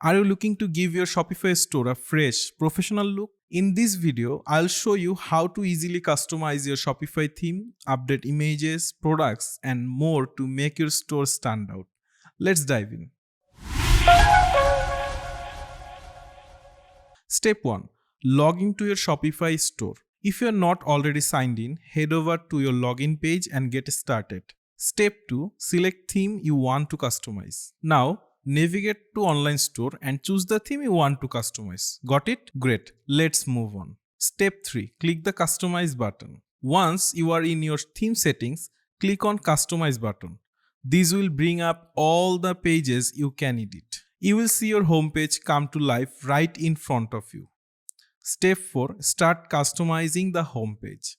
Are you looking to give your Shopify store a fresh, professional look? In this video, I'll show you how to easily customize your Shopify theme, update images, products, and more to make your store stand out. Let's dive in. Step 1. Log into your Shopify store. If you are not already signed in, head over to your login page and get started. Step 2. Select theme you want to customize. Now, navigate to online store and choose the theme you want to customize. Got it? Great. Let's move on. Step 3. Click the customize button. Once you are in your theme settings, click on customize button. This will bring up all the pages you can edit. You will see your homepage come to life right in front of you. Step 4. Start customizing the homepage.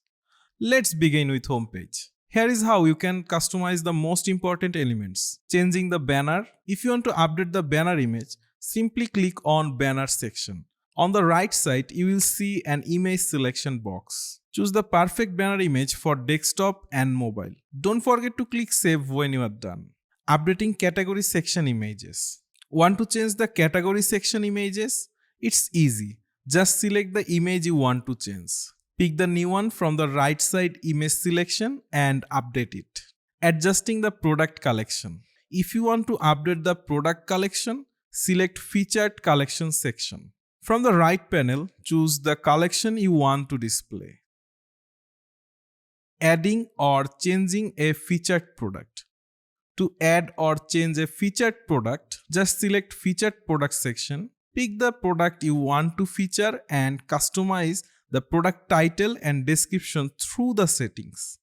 Let's begin with homepage. Here is how you can customize the most important elements. Changing the banner. If you want to update the banner image, simply click on banner section. On the right side, you will see an image selection box. Choose the perfect banner image for desktop and mobile. Don't forget to click save when you are done. Updating category section images. Want to change the category section images? It's easy. Just select the image you want to change. Pick the new one from the right side image selection and update it. Adjusting the product collection. If you want to update the product collection, select featured collection section. From the right panel, choose the collection you want to display. Adding or changing a featured product. To add or change a featured product, just select featured product section. Pick the product you want to feature and customize the product title and description through the settings.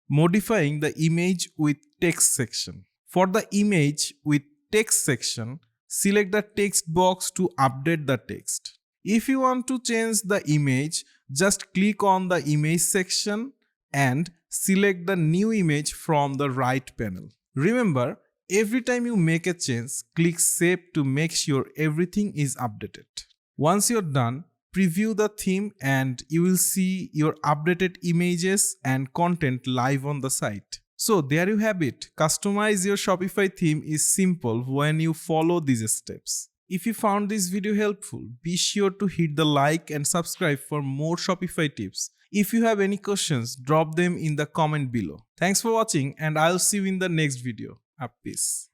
Modifying the image with text section. For the image with text section, select the text box to update the text. If you want to change the image, just click on the image section and select the new image from the right panel. Remember, every time you make a change, click save to make sure everything is updated. Once you're done, preview the theme and you will see your updated images and content live on the site. So there you have it. Customize your Shopify theme is simple when you follow these steps. If you found this video helpful, be sure to hit the like and subscribe for more Shopify tips. If you have any questions, drop them in the comment below. Thanks for watching and I'll see you in the next video. Peace.